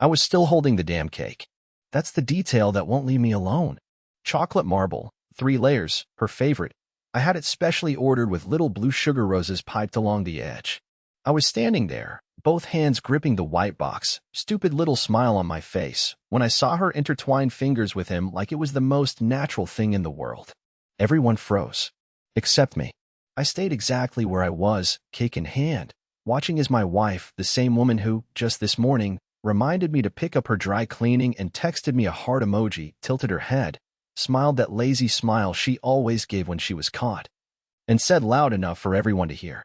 I was still holding the damn cake. That's the detail that won't leave me alone. Chocolate marble, 3 layers, her favorite. I had it specially ordered with little blue sugar roses piped along the edge. I was standing there, both hands gripping the white box, stupid little smile on my face, when I saw her intertwine fingers with him like it was the most natural thing in the world. Everyone froze. Except me. I stayed exactly where I was, cake in hand, watching as my wife, the same woman who, just this morning, reminded me to pick up her dry cleaning and texted me a heart emoji, tilted her head, smiled that lazy smile she always gave when she was caught, and said loud enough for everyone to hear,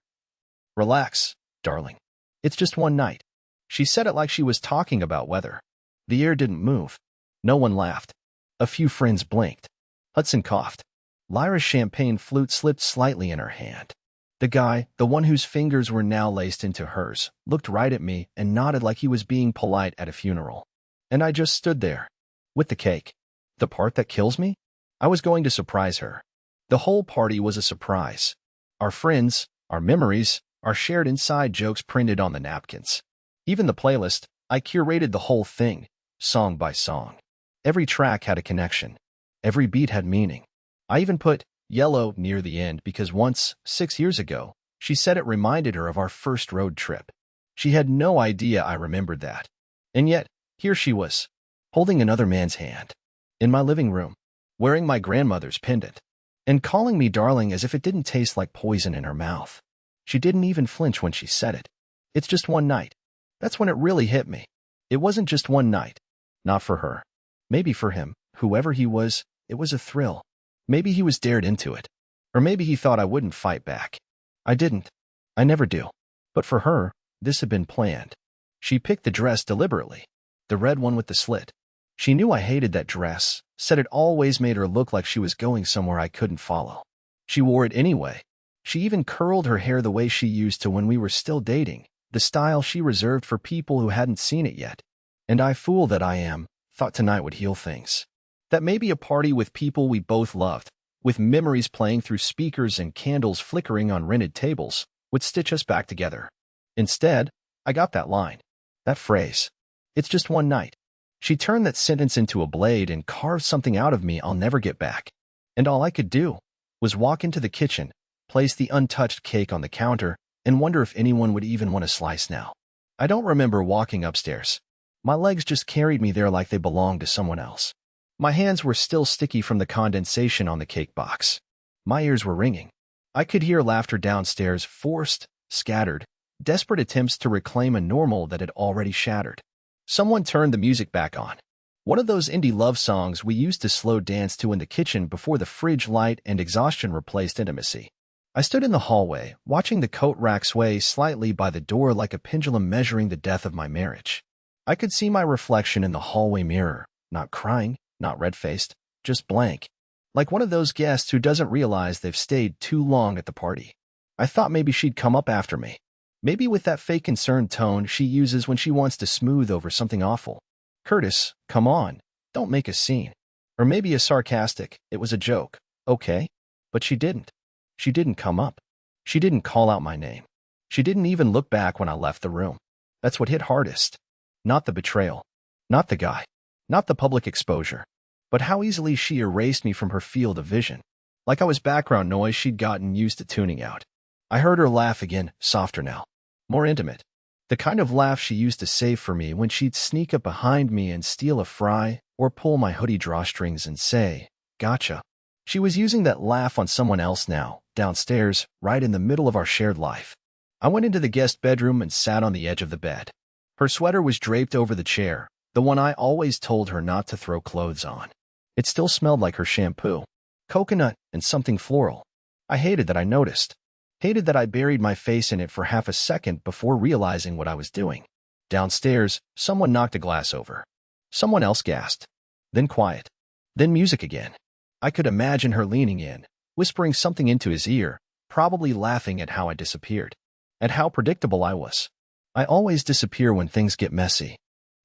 "Relax, darling. It's just one night." She said it like she was talking about weather. The air didn't move. No one laughed. A few friends blinked. Hudson coughed. Lyra's champagne flute slipped slightly in her hand. The guy, the one whose fingers were now laced into hers, looked right at me and nodded like he was being polite at a funeral. And I just stood there. With the cake. The part that kills me? I was going to surprise her. The whole party was a surprise. Our friends, our memories, our shared inside jokes printed on the napkins. Even the playlist, I curated the whole thing, song by song. Every track had a connection. Every beat had meaning. I even put yellow near the end because once, 6 years ago, she said it reminded her of our first road trip. She had no idea I remembered that. And yet, here she was, holding another man's hand, in my living room, wearing my grandmother's pendant, and calling me darling as if it didn't taste like poison in her mouth. She didn't even flinch when she said it. It's just one night. That's when it really hit me. It wasn't just one night. Not for her. Maybe for him, whoever he was, it was a thrill. Maybe he was dared into it. Or maybe he thought I wouldn't fight back. I didn't. I never do. But for her, this had been planned. She picked the dress deliberately. The red one with the slit. She knew I hated that dress, said it always made her look like she was going somewhere I couldn't follow. She wore it anyway. She even curled her hair the way she used to when we were still dating, the style she reserved for people who hadn't seen it yet. And I, fool that I am, thought tonight would heal things. That maybe a party with people we both loved, with memories playing through speakers and candles flickering on rented tables, would stitch us back together. Instead, I got that line, that phrase. It's just one night. She turned that sentence into a blade and carved something out of me I'll never get back. And all I could do was walk into the kitchen, place the untouched cake on the counter, and wonder if anyone would even want a slice now. I don't remember walking upstairs. My legs just carried me there like they belonged to someone else. My hands were still sticky from the condensation on the cake box. My ears were ringing. I could hear laughter downstairs, forced, scattered, desperate attempts to reclaim a normal that had already shattered. Someone turned the music back on. One of those indie love songs we used to slow dance to in the kitchen before the fridge light and exhaustion replaced intimacy. I stood in the hallway, watching the coat rack sway slightly by the door like a pendulum measuring the death of my marriage. I could see my reflection in the hallway mirror, not crying, not red-faced, just blank, like one of those guests who doesn't realize they've stayed too long at the party. I thought maybe she'd come up after me, maybe with that fake concerned tone she uses when she wants to smooth over something awful. "Curtis, come on, don't make a scene." Or maybe a sarcastic, "It was a joke, okay?" But she didn't. She didn't come up. She didn't call out my name. She didn't even look back when I left the room. That's what hit hardest. Not the betrayal. Not the guy. Not the public exposure. But how easily she erased me from her field of vision. Like I was background noise she'd gotten used to tuning out. I heard her laugh again, softer now. More intimate. The kind of laugh she used to save for me when she'd sneak up behind me and steal a fry, or pull my hoodie drawstrings and say, "Gotcha." She was using that laugh on someone else now, downstairs, right in the middle of our shared life. I went into the guest bedroom and sat on the edge of the bed. Her sweater was draped over the chair, the one I always told her not to throw clothes on. It still smelled like her shampoo, coconut, and something floral. I hated that I noticed. Hated that I buried my face in it for half a second before realizing what I was doing. Downstairs, someone knocked a glass over. Someone else gasped. Then quiet. Then music again. I could imagine her leaning in, whispering something into his ear, probably laughing at how I disappeared. At how predictable I was. I always disappear when things get messy.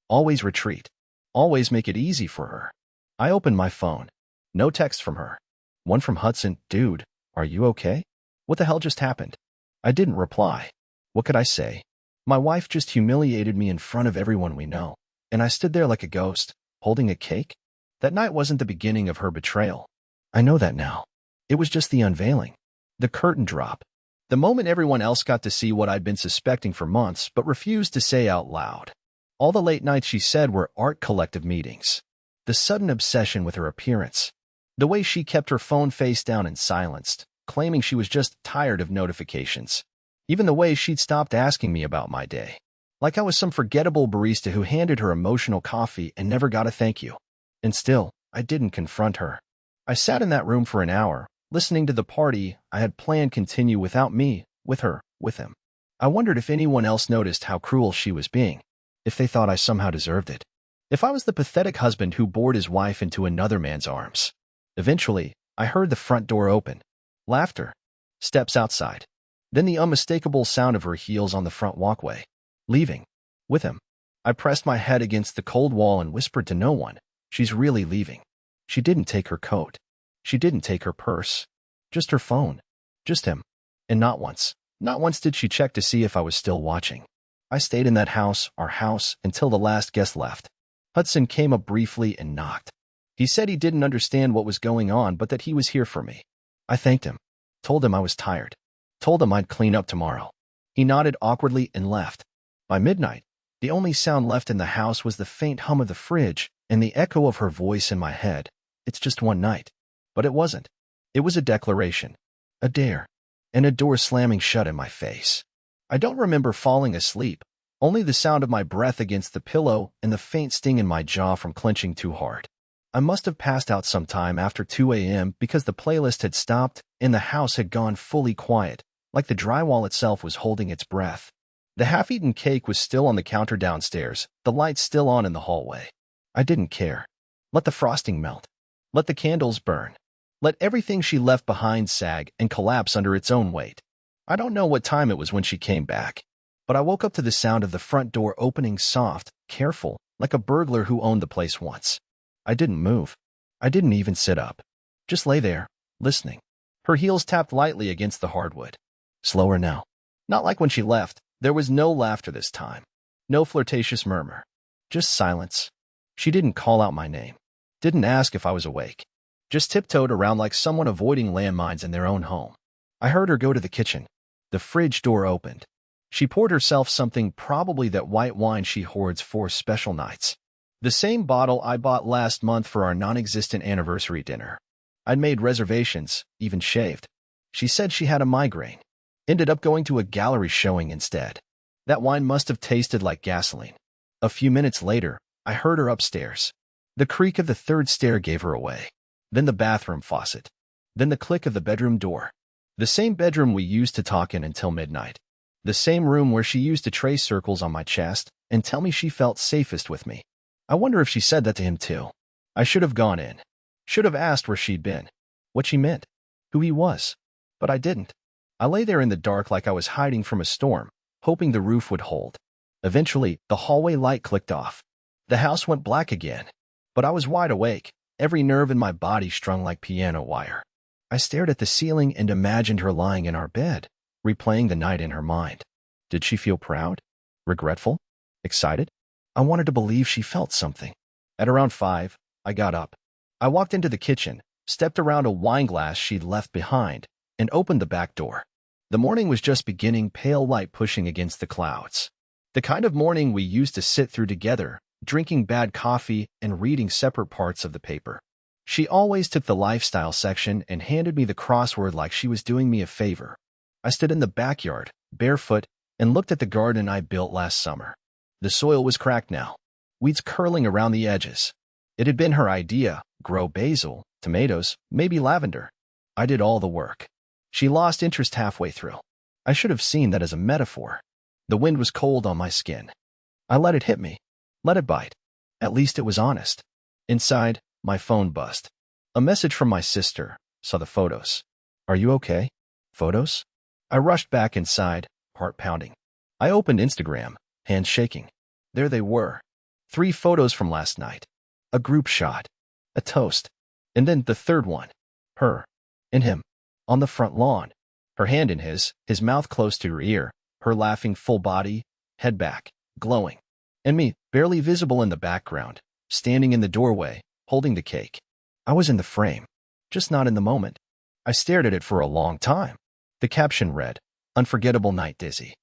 Always retreat. Always make it easy for her. I opened my phone. No text from her. One from Hudson, "Dude, are you okay? What the hell just happened?" I didn't reply. What could I say? My wife just humiliated me in front of everyone we know. And I stood there like a ghost, holding a cake. That night wasn't the beginning of her betrayal. I know that now. It was just the unveiling. The curtain drop. The moment everyone else got to see what I'd been suspecting for months but refused to say out loud. All the late nights she said were art collective meetings. The sudden obsession with her appearance. The way she kept her phone face down and silenced, claiming she was just tired of notifications. Even the way she'd stopped asking me about my day. Like I was some forgettable barista who handed her emotional coffee and never got a thank you. And still, I didn't confront her. I sat in that room for an hour, listening to the party I had planned continue without me, with her, with him. I wondered if anyone else noticed how cruel she was being, if they thought I somehow deserved it, if I was the pathetic husband who bored his wife into another man's arms. Eventually, I heard the front door open. Laughter. Steps outside. Then the unmistakable sound of her heels on the front walkway. Leaving. With him. I pressed my head against the cold wall and whispered to no one, "She's really leaving." She didn't take her coat. She didn't take her purse. Just her phone. Just him. And not once did she check to see if I was still watching. I stayed in that house, our house, until the last guest left. Hudson came up briefly and knocked. He said he didn't understand what was going on, but that he was here for me. I thanked him. Told him I was tired. Told him I'd clean up tomorrow. He nodded awkwardly and left. By midnight, the only sound left in the house was the faint hum of the fridge and the echo of her voice in my head. It's just one night. But it wasn't. It was a declaration. A dare. And a door slamming shut in my face. I don't remember falling asleep, only the sound of my breath against the pillow and the faint sting in my jaw from clenching too hard. I must have passed out sometime after 2 a.m. because the playlist had stopped and the house had gone fully quiet, like the drywall itself was holding its breath. The half-eaten cake was still on the counter downstairs, the lights still on in the hallway. I didn't care. Let the frosting melt. Let the candles burn. Let everything she left behind sag and collapse under its own weight. I don't know what time it was when she came back, but I woke up to the sound of the front door opening soft, careful, like a burglar who owned the place once. I didn't move. I didn't even sit up. Just lay there, listening. Her heels tapped lightly against the hardwood. Slower now. Not like when she left. There was no laughter this time. No flirtatious murmur. Just silence. She didn't call out my name. Didn't ask if I was awake. Just tiptoed around like someone avoiding landmines in their own home. I heard her go to the kitchen. The fridge door opened. She poured herself something, probably that white wine she hoards for special nights. The same bottle I bought last month for our non-existent anniversary dinner. I'd made reservations, even shaved. She said she had a migraine. Ended up going to a gallery showing instead. That wine must have tasted like gasoline. A few minutes later, I heard her upstairs. The creak of the third stair gave her away. Then the bathroom faucet. Then the click of the bedroom door. The same bedroom we used to talk in until midnight. The same room where she used to trace circles on my chest and tell me she felt safest with me. I wonder if she said that to him too. I should have gone in. Should have asked where she'd been. What she meant. Who he was. But I didn't. I lay there in the dark like I was hiding from a storm, hoping the roof would hold. Eventually, the hallway light clicked off. The house went black again. But I was wide awake, every nerve in my body strung like piano wire. I stared at the ceiling and imagined her lying in our bed, replaying the night in her mind. Did she feel proud? Regretful? Excited? I wanted to believe she felt something. At around 5, I got up. I walked into the kitchen, stepped around a wine glass she'd left behind, and opened the back door. The morning was just beginning, pale light pushing against the clouds. The kind of morning we used to sit through together, drinking bad coffee and reading separate parts of the paper. She always took the lifestyle section and handed me the crossword like she was doing me a favor. I stood in the backyard, barefoot, and looked at the garden I built last summer. The soil was cracked now, weeds curling around the edges. It had been her idea, grow basil, tomatoes, maybe lavender. I did all the work. She lost interest halfway through. I should have seen that as a metaphor. The wind was cold on my skin. I let it hit me. Let it bite. At least it was honest. Inside, my phone buzzed. A message from my sister. Saw the photos. Are you okay? Photos? I rushed back inside, heart pounding. I opened Instagram, hands shaking. There they were. 3 photos from last night. A group shot. A toast. And then the third one. Her. And him. On the front lawn. Her hand in his mouth close to her ear, her laughing full body, head back, glowing. and me, barely visible in the background, standing in the doorway, holding the cake. I was in the frame, just not in the moment. I stared at it for a long time. The caption read, "Unforgettable Night, Dizzy."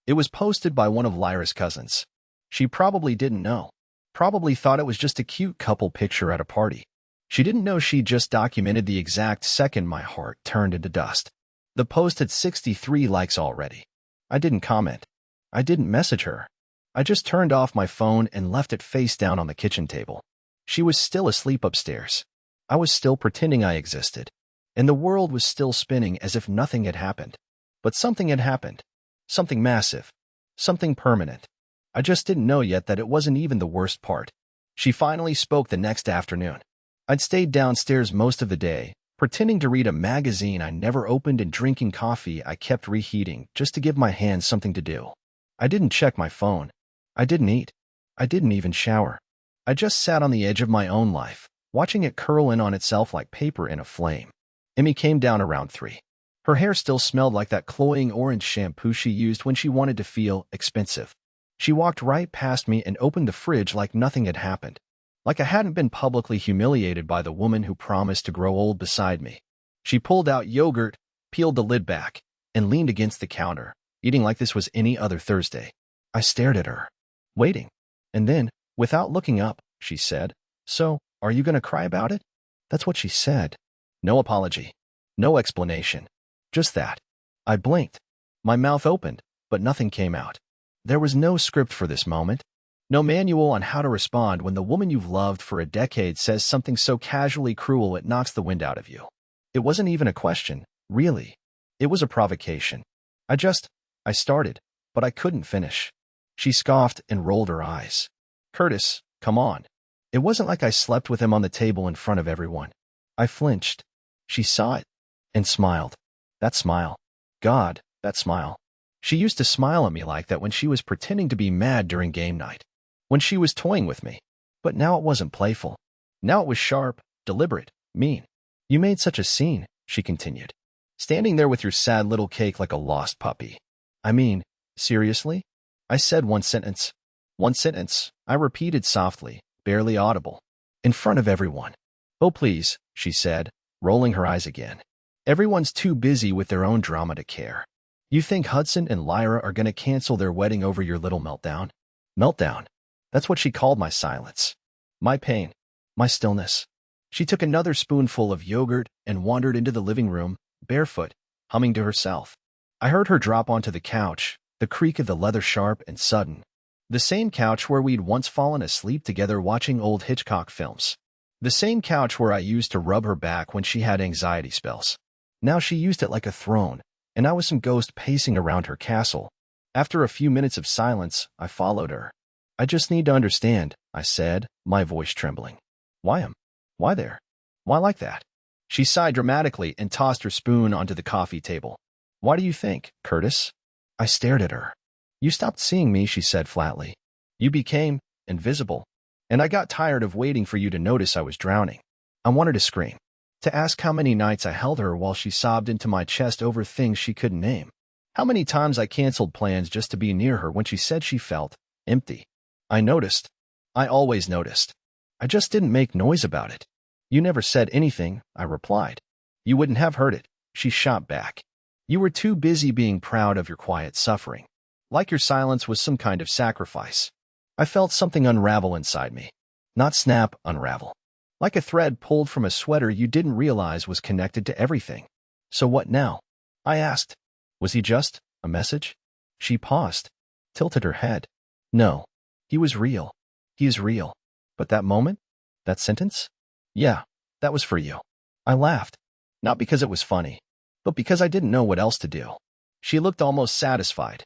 It was posted by one of Lyra's cousins. She probably didn't know. Probably thought it was just a cute couple picture at a party. She didn't know she just documented the exact second my heart turned into dust. The post had 63 likes already. I didn't comment. I didn't message her. I just turned off my phone and left it face down on the kitchen table. She was still asleep upstairs. I was still pretending I existed. And the world was still spinning as if nothing had happened. But something had happened. Something massive. Something permanent. I just didn't know yet that it wasn't even the worst part. She finally spoke the next afternoon. I'd stayed downstairs most of the day, pretending to read a magazine I never opened and drinking coffee I kept reheating just to give my hands something to do. I didn't check my phone. I didn't eat. I didn't even shower. I just sat on the edge of my own life, watching it curl in on itself like paper in a flame. Emmy came down around 3. Her hair still smelled like that cloying orange shampoo she used when she wanted to feel expensive. She walked right past me and opened the fridge like nothing had happened. Like I hadn't been publicly humiliated by the woman who promised to grow old beside me. She pulled out yogurt, peeled the lid back, and leaned against the counter, eating like this was any other Thursday. I stared at her, waiting. And then, without looking up, she said, "So, are you going to cry about it?" That's what she said. No apology. No explanation. Just that. I blinked. My mouth opened, but nothing came out. There was no script for this moment. No manual on how to respond when the woman you've loved for a decade says something so casually cruel it knocks the wind out of you. It wasn't even a question, really. It was a provocation. I started, but I couldn't finish. She scoffed and rolled her eyes. "Curtis, come on." It wasn't like I slept with him on the table in front of everyone. I flinched. She saw it and smiled. That smile. God, that smile. She used to smile at me like that when she was pretending to be mad during game night. When she was toying with me. But now it wasn't playful. Now it was sharp, deliberate, mean. "You made such a scene," she continued. "Standing there with your sad little cake like a lost puppy." "I mean, seriously?" I said one sentence. One sentence, I repeated softly, barely audible. In front of everyone. "Oh please," she said, rolling her eyes again. "Everyone's too busy with their own drama to care. You think Hudson and Lyra are going to cancel their wedding over your little meltdown?" Meltdown. That's what she called my silence. My pain. My stillness. She took another spoonful of yogurt and wandered into the living room, barefoot, humming to herself. I heard her drop onto the couch, the creak of the leather sharp and sudden. The same couch where we'd once fallen asleep together watching old Hitchcock films. The same couch where I used to rub her back when she had anxiety spells. Now she used it like a throne, and I was some ghost pacing around her castle. After a few minutes of silence, I followed her. "I just need to understand," I said, my voice trembling. "Why him? Why there? Why like that?" She sighed dramatically and tossed her spoon onto the coffee table. "Why do you think, Curtis?" I stared at her. "You stopped seeing me," she said flatly. "You became invisible. And I got tired of waiting for you to notice I was drowning." I wanted to scream. To ask how many nights I held her while she sobbed into my chest over things she couldn't name. How many times I canceled plans just to be near her when she said she felt empty. I noticed. I always noticed. I just didn't make noise about it. "You never said anything," I replied. "You wouldn't have heard it," she shot back. "You were too busy being proud of your quiet suffering. Like your silence was some kind of sacrifice." I felt something unravel inside me. Not snap, unravel. Like a thread pulled from a sweater you didn't realize was connected to everything. "So what now?" I asked. "Was he just a message?" She paused, tilted her head. "No. He was real. He is real. But that moment? That sentence? Yeah, that was for you." I laughed. Not because it was funny, but because I didn't know what else to do. She looked almost satisfied.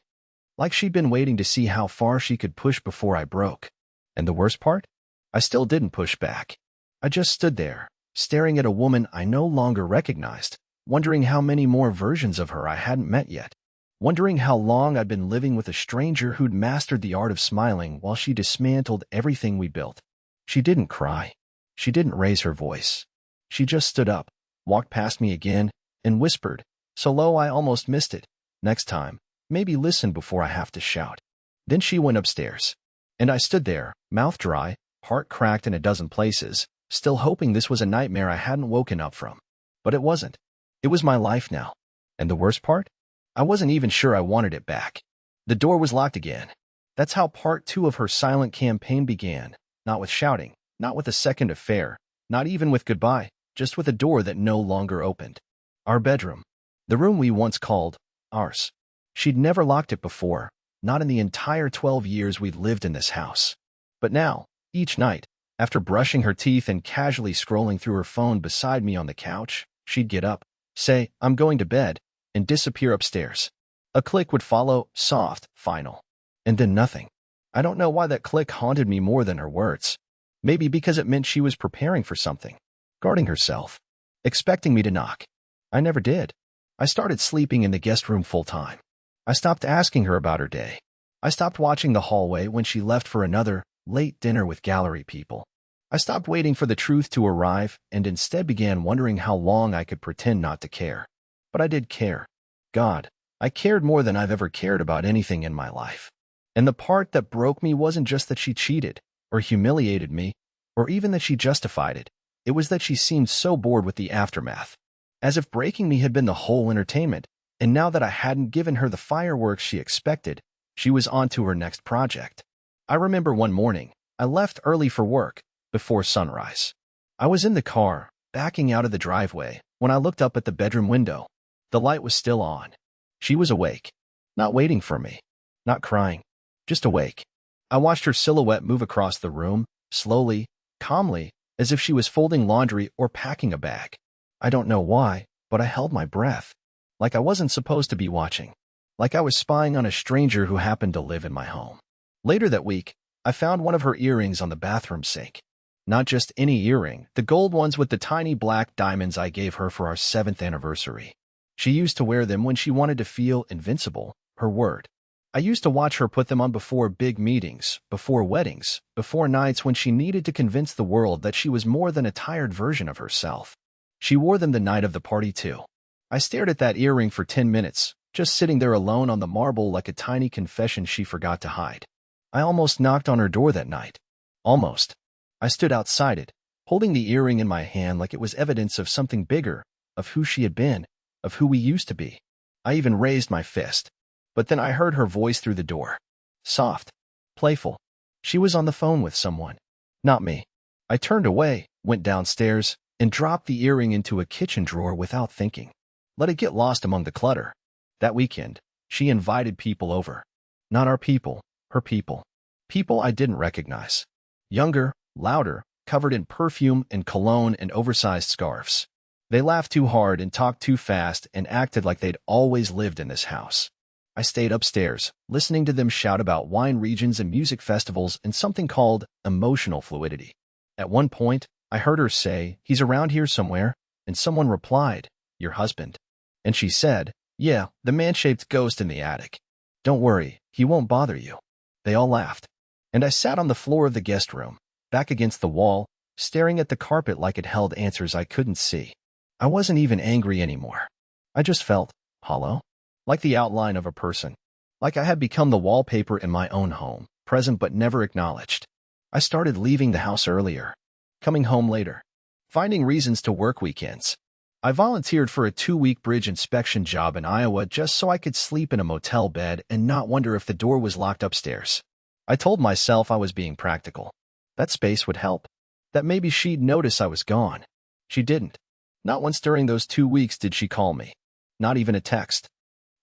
Like she'd been waiting to see how far she could push before I broke. And the worst part? I still didn't push back. I just stood there, staring at a woman I no longer recognized, wondering how many more versions of her I hadn't met yet. Wondering how long I'd been living with a stranger who'd mastered the art of smiling while she dismantled everything we built. She didn't cry. She didn't raise her voice. She just stood up, walked past me again, and whispered, so low I almost missed it, "Next time, maybe listen before I have to shout." Then she went upstairs. And I stood there, mouth dry, heart cracked in a dozen places, still hoping this was a nightmare I hadn't woken up from. But it wasn't. It was my life now. And the worst part? I wasn't even sure I wanted it back. The door was locked again. That's how part 2 of her silent campaign began. Not with shouting, not with a second affair, not even with goodbye, just with a door that no longer opened. Our bedroom. The room we once called ours. She'd never locked it before, not in the entire 12 years we'd lived in this house. But now, each night, after brushing her teeth and casually scrolling through her phone beside me on the couch, she'd get up, say, "I'm going to bed," and disappear upstairs. A click would follow, soft, final. And then nothing. I don't know why that click haunted me more than her words. Maybe because it meant she was preparing for something, guarding herself, expecting me to knock. I never did. I started sleeping in the guest room full time. I stopped asking her about her day. I stopped watching the hallway when she left for another late dinner with gallery people. I stopped waiting for the truth to arrive and instead began wondering how long I could pretend not to care. But I did care. God, I cared more than I've ever cared about anything in my life. And the part that broke me wasn't just that she cheated, or humiliated me, or even that she justified it. It was that she seemed so bored with the aftermath. As if breaking me had been the whole entertainment, and now that I hadn't given her the fireworks she expected, she was on to her next project. I remember one morning, I left early for work, before sunrise. I was in the car, backing out of the driveway, when I looked up at the bedroom window. The light was still on. She was awake, not waiting for me, not crying, just awake. I watched her silhouette move across the room, slowly, calmly, as if she was folding laundry or packing a bag. I don't know why, but I held my breath. Like I wasn't supposed to be watching. Like I was spying on a stranger who happened to live in my home. Later that week, I found one of her earrings on the bathroom sink. Not just any earring, the gold ones with the tiny black diamonds I gave her for our 7th anniversary. She used to wear them when she wanted to feel invincible, her word. I used to watch her put them on before big meetings, before weddings, before nights when she needed to convince the world that she was more than a tired version of herself. She wore them the night of the party too. I stared at that earring for 10 minutes, just sitting there alone on the marble like a tiny confession she forgot to hide. I almost knocked on her door that night. Almost. I stood outside it, holding the earring in my hand like it was evidence of something bigger, of who she had been, of who we used to be. I even raised my fist. But then I heard her voice through the door. Soft. Playful. She was on the phone with someone. Not me. I turned away, went downstairs, and dropped the earring into a kitchen drawer without thinking. Let it get lost among the clutter. That weekend, she invited people over. Not our people, her people. People I didn't recognize. Younger, louder, covered in perfume and cologne and oversized scarves. They laughed too hard and talked too fast and acted like they'd always lived in this house. I stayed upstairs, listening to them shout about wine regions and music festivals and something called emotional fluidity. At one point, I heard her say, "He's around here somewhere," and someone replied, "Your husband." And she said, "Yeah, the man-shaped ghost in the attic. Don't worry, he won't bother you." They all laughed. And I sat on the floor of the guest room, back against the wall, staring at the carpet like it held answers I couldn't see. I wasn't even angry anymore. I just felt hollow. Like the outline of a person. Like I had become the wallpaper in my own home, present but never acknowledged. I started leaving the house earlier, coming home later, finding reasons to work weekends. I volunteered for a 2-week bridge inspection job in Iowa just so I could sleep in a motel bed and not wonder if the door was locked upstairs. I told myself I was being practical. That space would help. That maybe she'd notice I was gone. She didn't. Not once during those 2 weeks did she call me. Not even a text.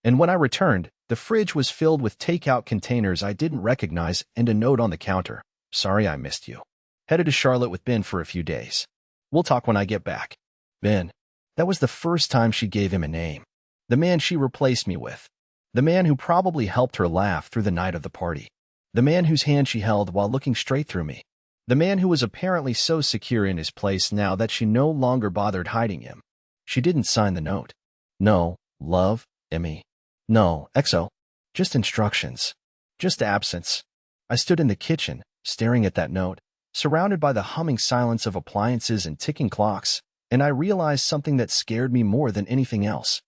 And when I returned, the fridge was filled with takeout containers I didn't recognize and a note on the counter. "Sorry I missed you. Headed to Charlotte with Ben for a few days. We'll talk when I get back." Ben. That was the first time she gave him a name. The man she replaced me with. The man who probably helped her laugh through the night of the party. The man whose hand she held while looking straight through me. The man who was apparently so secure in his place now that she no longer bothered hiding him. She didn't sign the note. No, love, Emmy. No, XO. Just instructions. Just absence. I stood in the kitchen, staring at that note, surrounded by the humming silence of appliances and ticking clocks, and I realized something that scared me more than anything else.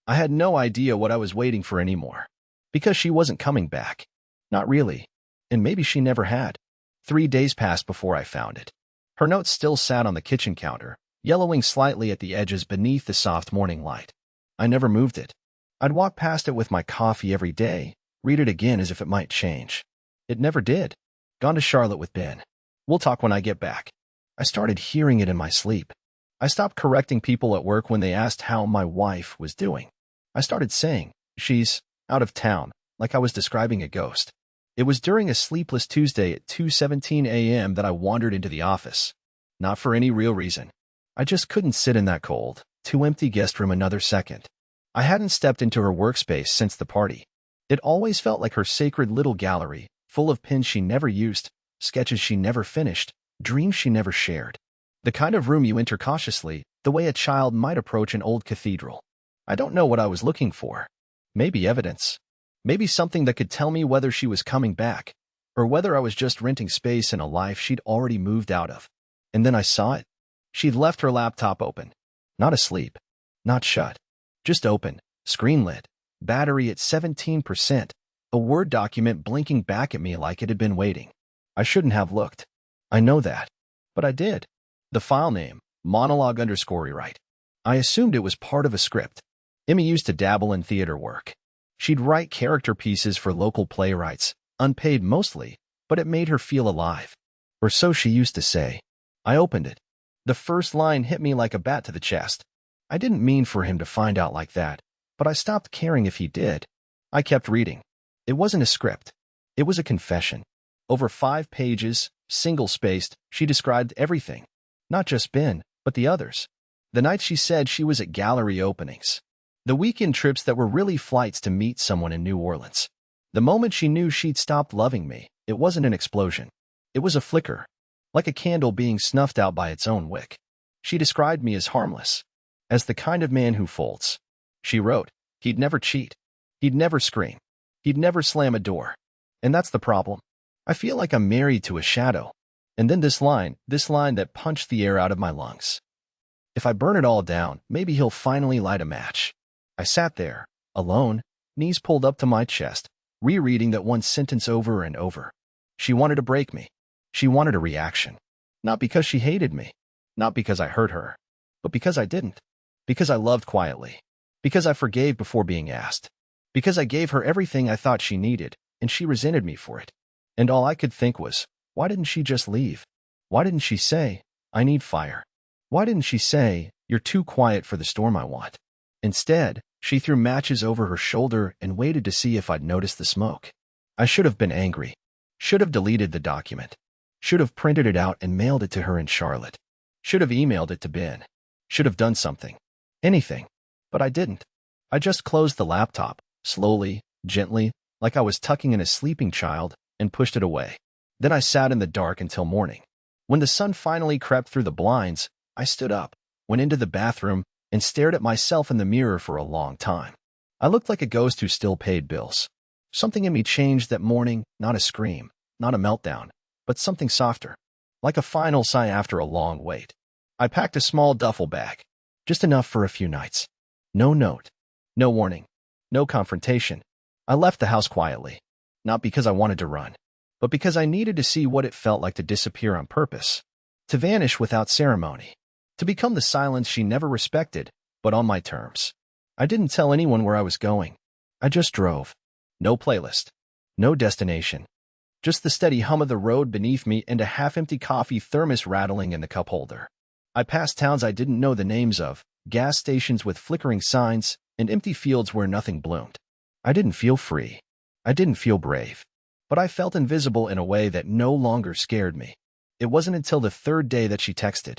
I had no idea what I was waiting for anymore. Because she wasn't coming back. Not really. And maybe she never had. 3 days passed before I found it. Her note still sat on the kitchen counter, yellowing slightly at the edges beneath the soft morning light. I never moved it. I'd walk past it with my coffee every day, read it again as if it might change. It never did. Gone to Charlotte with Ben. We'll talk when I get back. I started hearing it in my sleep. I stopped correcting people at work when they asked how my wife was doing. I started saying, she's out of town, like I was describing a ghost. It was during a sleepless Tuesday at 2:17 a.m. that I wandered into the office. Not for any real reason. I just couldn't sit in that cold, too empty guest room another second. I hadn't stepped into her workspace since the party. It always felt like her sacred little gallery, full of pins she never used, sketches she never finished, dreams she never shared. The kind of room you enter cautiously, the way a child might approach an old cathedral. I don't know what I was looking for. Maybe evidence. Maybe something that could tell me whether she was coming back, or whether I was just renting space in a life she'd already moved out of. And then I saw it. She'd left her laptop open. Not asleep. Not shut. Just open, screen lit, battery at 17%, a Word document blinking back at me like it had been waiting. I shouldn't have looked. I know that. But I did. The file name, monologue_rewrite. I assumed it was part of a script. Emmy used to dabble in theater work. She'd write character pieces for local playwrights, unpaid mostly, but it made her feel alive. Or so she used to say. I opened it. The first line hit me like a bat to the chest. I didn't mean for him to find out like that, but I stopped caring if he did. I kept reading. It wasn't a script. It was a confession. Over 5 pages, single-spaced, she described everything. Not just Ben, but the others. The nights she said she was at gallery openings. The weekend trips that were really flights to meet someone in New Orleans. The moment she knew she'd stopped loving me, it wasn't an explosion. It was a flicker, like a candle being snuffed out by its own wick. She described me as harmless, as the kind of man who folds. She wrote, he'd never cheat. He'd never scream. He'd never slam a door. And that's the problem. I feel like I'm married to a shadow. And then this line that punched the air out of my lungs. If I burn it all down, maybe he'll finally light a match. I sat there, alone, knees pulled up to my chest, rereading that one sentence over and over. She wanted to break me. She wanted a reaction. Not because she hated me. Not because I hurt her. But because I didn't. Because I loved quietly. Because I forgave before being asked. Because I gave her everything I thought she needed, and she resented me for it. And all I could think was, why didn't she just leave? Why didn't she say, I need fire? Why didn't she say, you're too quiet for the storm I want? Instead, she threw matches over her shoulder and waited to see if I'd noticed the smoke. I should have been angry. Should have deleted the document. Should have printed it out and mailed it to her in Charlotte. Should have emailed it to Ben. Should have done something. Anything. But I didn't. I just closed the laptop, slowly, gently, like I was tucking in a sleeping child, and pushed it away. Then I sat in the dark until morning. When the sun finally crept through the blinds, I stood up, went into the bathroom, and stared at myself in the mirror for a long time. I looked like a ghost who still paid bills. Something in me changed that morning, not a scream, not a meltdown, but something softer, like a final sigh after a long wait. I packed a small duffel bag, just enough for a few nights. No note, no warning, no confrontation. I left the house quietly, not because I wanted to run, but because I needed to see what it felt like to disappear on purpose, to vanish without ceremony, to become the silence she never respected, but on my terms. I didn't tell anyone where I was going. I just drove. No playlist. No destination. Just the steady hum of the road beneath me and a half-empty coffee thermos rattling in the cup holder. I passed towns I didn't know the names of, gas stations with flickering signs, and empty fields where nothing bloomed. I didn't feel free. I didn't feel brave. But I felt invisible in a way that no longer scared me. It wasn't until the third day that she texted.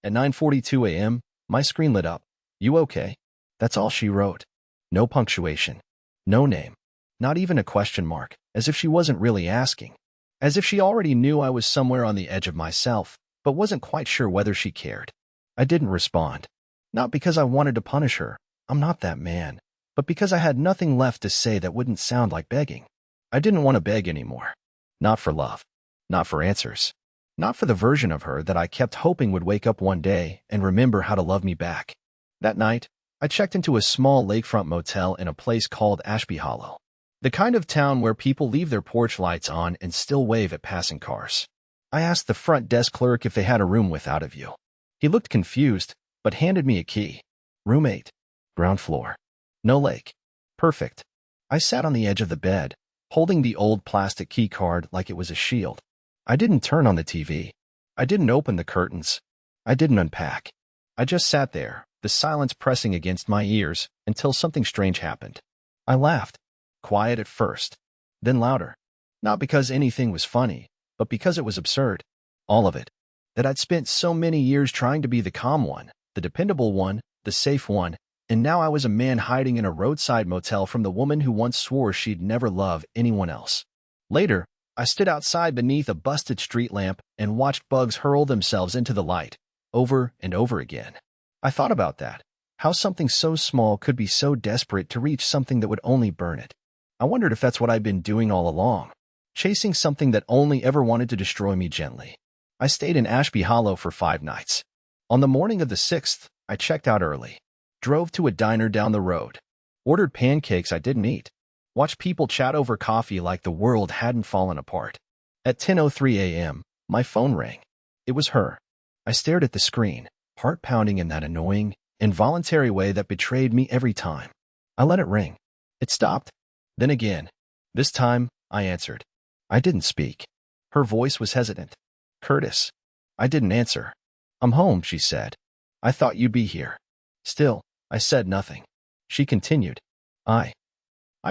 At 9:42 a.m., my screen lit up. You okay? That's all she wrote. No punctuation. No name. Not even a question mark, as if she wasn't really asking. As if she already knew I was somewhere on the edge of myself, but wasn't quite sure whether she cared. I didn't respond. Not because I wanted to punish her. I'm not that man. But because I had nothing left to say that wouldn't sound like begging. I didn't want to beg anymore. Not for love. Not for answers. Not for the version of her that I kept hoping would wake up one day and remember how to love me back. That night, I checked into a small lakefront motel in a place called Ashby Hollow. The kind of town where people leave their porch lights on and still wave at passing cars. I asked the front desk clerk if they had a room without a view. He looked confused, but handed me a key. Room 8. Ground floor. No lake. Perfect. I sat on the edge of the bed, holding the old plastic key card like it was a shield. I didn't turn on the TV. I didn't open the curtains. I didn't unpack. I just sat there, the silence pressing against my ears, until something strange happened. I laughed. Quiet at first, then louder. Not because anything was funny, but because it was absurd. All of it. That I'd spent so many years trying to be the calm one, the dependable one, the safe one, and now I was a man hiding in a roadside motel from the woman who once swore she'd never love anyone else. Later, I stood outside beneath a busted street lamp and watched bugs hurl themselves into the light, over and over again. I thought about that, how something so small could be so desperate to reach something that would only burn it. I wondered if that's what I'd been doing all along, chasing something that only ever wanted to destroy me gently. I stayed in Ashby Hollow for 5 nights. On the morning of the 6th, I checked out early, drove to a diner down the road, ordered pancakes I didn't eat, watched people chat over coffee like the world hadn't fallen apart. At 10:03 a.m., my phone rang. It was her. I stared at the screen, heart pounding in that annoying, involuntary way that betrayed me every time. I let it ring. It stopped. Then again. This time, I answered. I didn't speak. Her voice was hesitant. Curtis. I didn't answer. I'm home, she said. I thought you'd be here. Still, I said nothing. She continued. I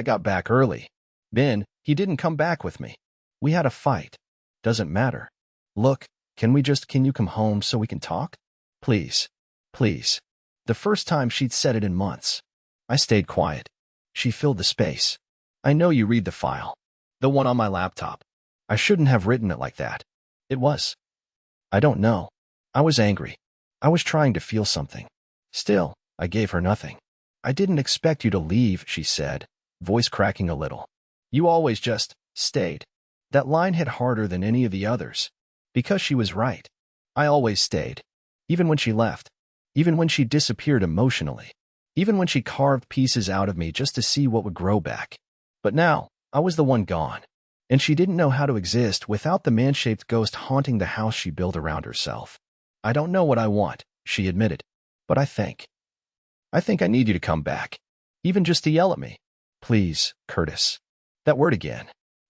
got back early. Then, he didn't come back with me. We had a fight. Doesn't matter. Look, can you come home so we can talk? Please. Please. The first time she'd said it in months. I stayed quiet. She filled the space. I know you read the file. The one on my laptop. I shouldn't have written it like that. It was. I don't know. I was angry. I was trying to feel something. Still, I gave her nothing. I didn't expect you to leave, she said, voice cracking a little. You always just stayed. That line hit harder than any of the others. Because she was right. I always stayed. Even when she left. Even when she disappeared emotionally. Even when she carved pieces out of me just to see what would grow back. But now, I was the one gone. And she didn't know how to exist without the man-shaped ghost haunting the house she built around herself. I don't know what I want, she admitted. But I think I need you to come back. Even just to yell at me. Please, Curtis. That word again.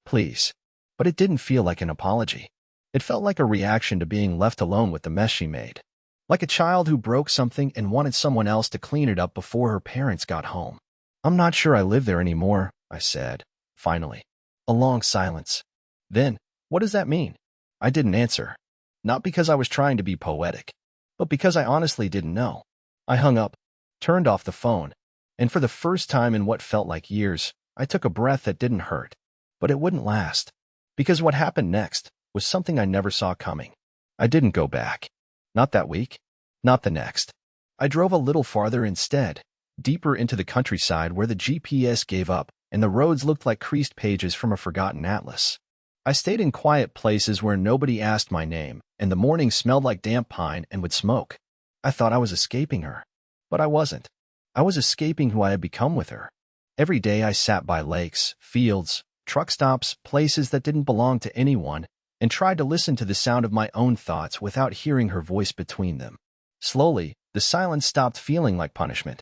Please. But it didn't feel like an apology. It felt like a reaction to being left alone with the mess she made. Like a child who broke something and wanted someone else to clean it up before her parents got home. I'm not sure I live there anymore, I said, finally. A long silence. Then, what does that mean? I didn't answer. Not because I was trying to be poetic, but because I honestly didn't know. I hung up, turned off the phone, and for the first time in what felt like years, I took a breath that didn't hurt. But it wouldn't last. Because what happened next was something I never saw coming. I didn't go back. Not that week. Not the next. I drove a little farther instead, deeper into the countryside where the GPS gave up and the roads looked like creased pages from a forgotten atlas. I stayed in quiet places where nobody asked my name, and the morning smelled like damp pine and would smoke. I thought I was escaping her. But I wasn't. I was escaping who I had become with her. Every day I sat by lakes, fields, truck stops, places that didn't belong to anyone, and tried to listen to the sound of my own thoughts without hearing her voice between them. Slowly, the silence stopped feeling like punishment.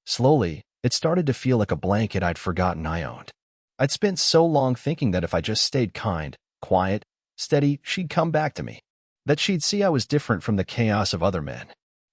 Slowly, it started to feel like a blanket I'd forgotten I owned. I'd spent so long thinking that if I just stayed kind, quiet, steady, she'd come back to me. That she'd see I was different from the chaos of other men.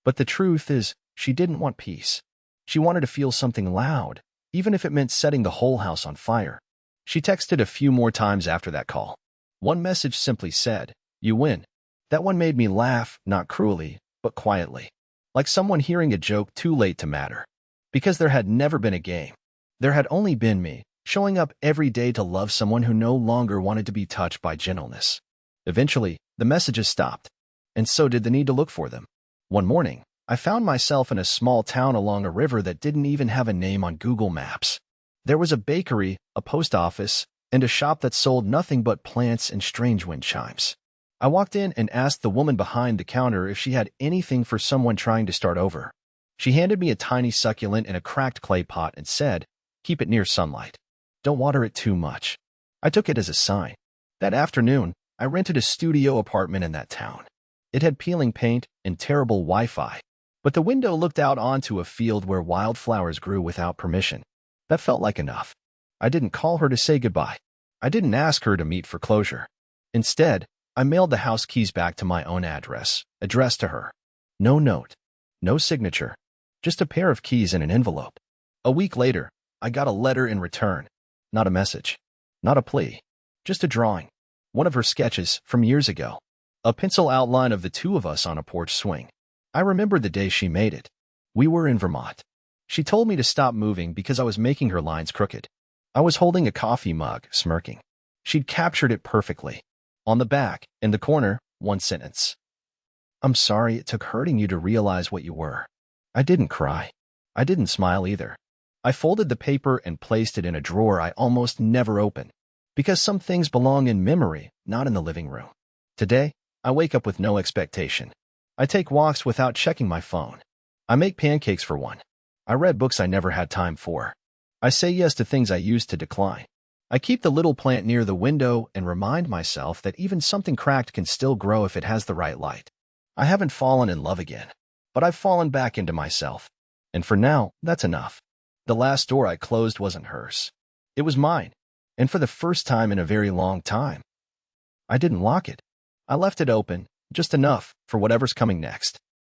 But the truth is, she didn't want peace. She wanted to feel something loud, even if it meant setting the whole house on fire. She texted a few more times after that call. One message simply said, "You win." That one made me laugh, not cruelly, but quietly. Like someone hearing a joke too late to matter. Because there had never been a game. There had only been me, showing up every day to love someone who no longer wanted to be touched by gentleness. Eventually, the messages stopped. And so did the need to look for them. One morning, I found myself in a small town along a river that didn't even have a name on Google Maps. There was a bakery, a post office, and a shop that sold nothing but plants and strange wind chimes. I walked in and asked the woman behind the counter if she had anything for someone trying to start over. She handed me a tiny succulent in a cracked clay pot and said, "Keep it near sunlight." Don't water it too much. I took it as a sign. That afternoon, I rented a studio apartment in that town. It had peeling paint and terrible Wi-Fi, but the window looked out onto a field where wildflowers grew without permission. That felt like enough. I didn't call her to say goodbye. I didn't ask her to meet for closure. Instead, I mailed the house keys back to my own address, addressed to her. No note, no signature, just a pair of keys in an envelope. A week later, I got a letter in return. Not a message, not a plea, just a drawing. One of her sketches from years ago. A pencil outline of the two of us on a porch swing. I remember the day she made it. We were in Vermont. She told me to stop moving because I was making her lines crooked. I was holding a coffee mug, smirking. She'd captured it perfectly. On the back, in the corner, one sentence. I'm sorry it took hurting you to realize what you were. I didn't cry. I didn't smile either. I folded the paper and placed it in a drawer I almost never open. Because some things belong in memory, not in the living room. Today, I wake up with no expectation. I take walks without checking my phone. I make pancakes for one. I read books I never had time for. I say yes to things I used to decline. I keep the little plant near the window and remind myself that even something cracked can still grow if it has the right light. I haven't fallen in love again, but I've fallen back into myself. And for now, that's enough. The last door I closed wasn't hers. It was mine. And for the first time in a very long time, I didn't lock it. I left it open, just enough for whatever's coming next.